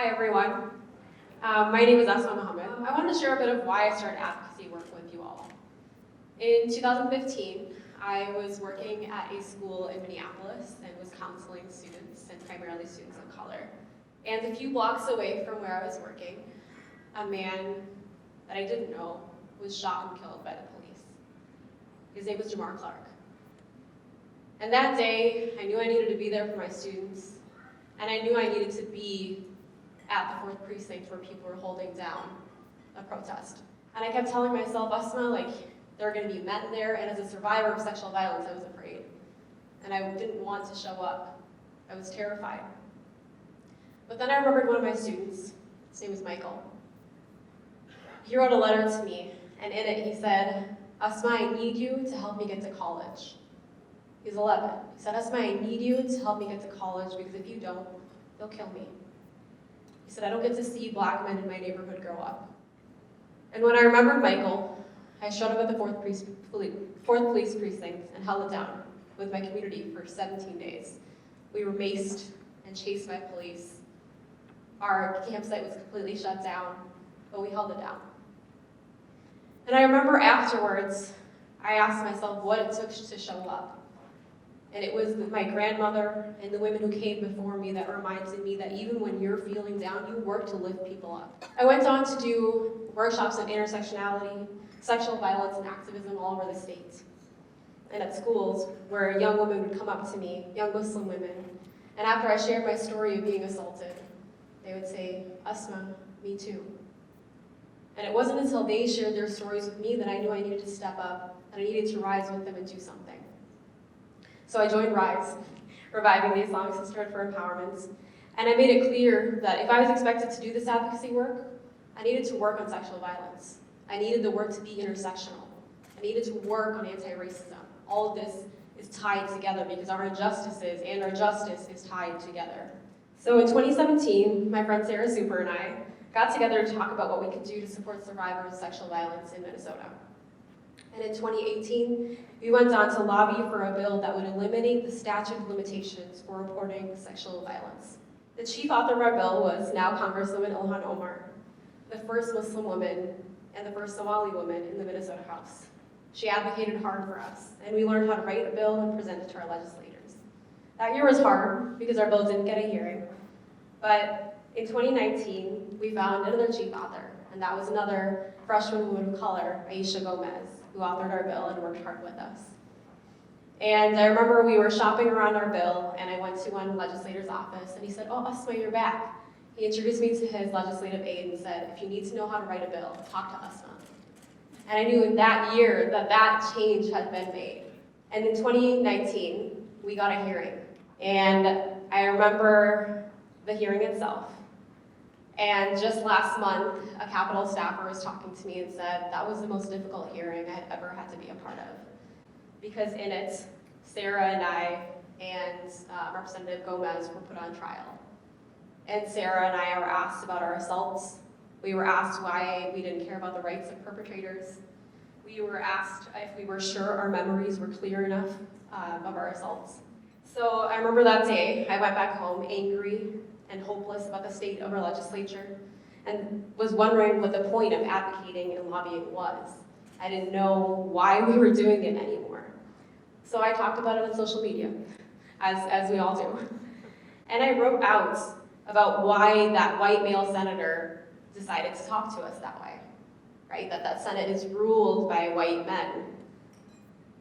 Hi everyone. My name is Asma Mohammed. I wanted to share a bit of why I started advocacy work with you all. In 2015, I was working at a school in Minneapolis and was counseling students, and primarily students of color. And a few blocks away from where I was working, a man that I didn't know was shot and killed by the police. His name was Jamar Clark. And that day, I knew I needed to be there for my students, and I knew I needed to be at the 4th precinct where people were holding down a protest. And I kept telling myself, Asma, there are going to be men there, and as a survivor of sexual violence, I was afraid. And I didn't want to show up. I was terrified. But then I remembered one of my students. His name was Michael. He wrote a letter to me, and in it he said, Asma, I need you to help me get to college. He's 11. He said, Asma, I need you to help me get to college because if you don't, they'll kill me. He said, I don't get to see black men in my neighborhood grow up. And when I remembered Michael, I showed up at the 4th Police Precinct and held it down with my community for 17 days. We were maced and chased by police. Our campsite was completely shut down, but we held it down. And I remember afterwards, I asked myself what it took to show up. And it was my grandmother and the women who came before me that reminded me that even when you're feeling down, you work to lift people up. I went on to do workshops on intersectionality, sexual violence, and activism all over the state. And at schools where young women would come up to me, young Muslim women, and after I shared my story of being assaulted, they would say, Asma, me too. And it wasn't until they shared their stories with me that I knew I needed to step up, and I needed to rise with them and do something. So I joined RISE, Reviving the Islamic Sisterhood for Empowerment, and I made it clear that if I was expected to do this advocacy work, I needed to work on sexual violence. I needed the work to be intersectional. I needed to work on anti-racism. All of this is tied together because our injustices and our justice is tied together. So in 2017, my friend Sarah Super and I got together to talk about what we could do to support survivors of sexual violence in Minnesota. And in 2018, we went on to lobby for a bill that would eliminate the statute of limitations for reporting sexual violence. The chief author of our bill was now Congresswoman Ilhan Omar, the first Muslim woman and the first Somali woman in the Minnesota House. She advocated hard for us, and we learned how to write a bill and present it to our legislators. That year was hard because our bill didn't get a hearing, but in 2019, we found another chief author, and that was another freshman woman of color, Aisha Gomez, who authored our bill and worked hard with us. And I remember we were shopping around our bill, and I went to one legislator's office, and he said, oh, Asma, you're back. He introduced me to his legislative aide and said, if you need to know how to write a bill, talk to Asma. And I knew in that year that change had been made. And in 2019, we got a hearing. And I remember the hearing itself. And just last month, a Capitol staffer was talking to me and said, that was the most difficult hearing I had ever had to be a part of. Because in it, Sarah and I and Representative Gomez were put on trial. And Sarah and I were asked about our assaults. We were asked why we didn't care about the rights of perpetrators. We were asked if we were sure our memories were clear enough of our assaults. So I remember that day, I went back home angry and hopeless about the state of our legislature, and was wondering what the point of advocating and lobbying was. I didn't know why we were doing it anymore. So I talked about it on social media, as we all do. And I wrote out about why that white male senator decided to talk to us that way, right? That Senate is ruled by white men.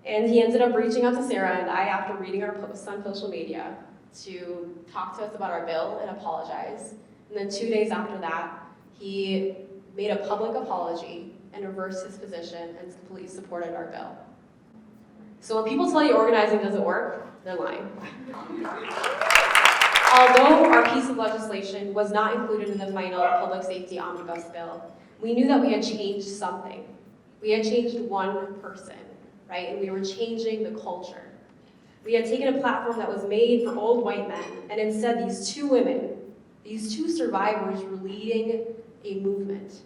And he ended up reaching out to Sarah and I after reading our posts on social media to talk to us about our bill and apologize. And then 2 days after that, he made a public apology and reversed his position and completely supported our bill. So when people tell you organizing doesn't work, they're lying. Although our piece of legislation was not included in the final public safety omnibus bill, we knew that we had changed something. We had changed one person, right? And we were changing the culture. We had taken a platform that was made for old white men, and instead these two women, these two survivors were leading a movement,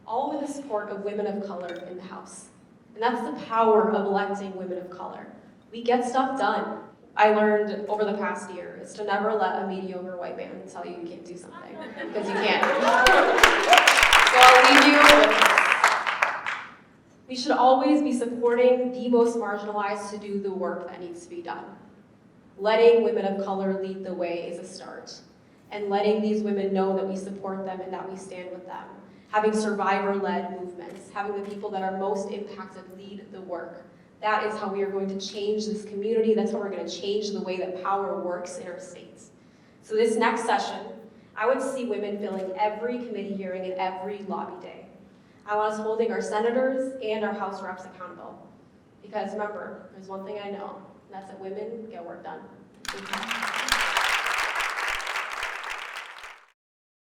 all with the support of women of color in the House. And that's the power of electing women of color. We get stuff done. I learned over the past year is to never let a mediocre white man tell you you can't do something, because you can't. So I'll leave you with this. We should always be supporting the most marginalized to do the work that needs to be done. Letting women of color lead the way is a start, and letting these women know that we support them and that we stand with them. Having survivor-led movements, having the people that are most impacted lead the work. That is how we are going to change this community. That's how we're going to change the way that power works in our states. So this next session, I would see women filling every committee hearing and every lobby day. I want us holding our senators and our House reps accountable. Because remember, there's one thing I know, and that's that women get work done. Thank you.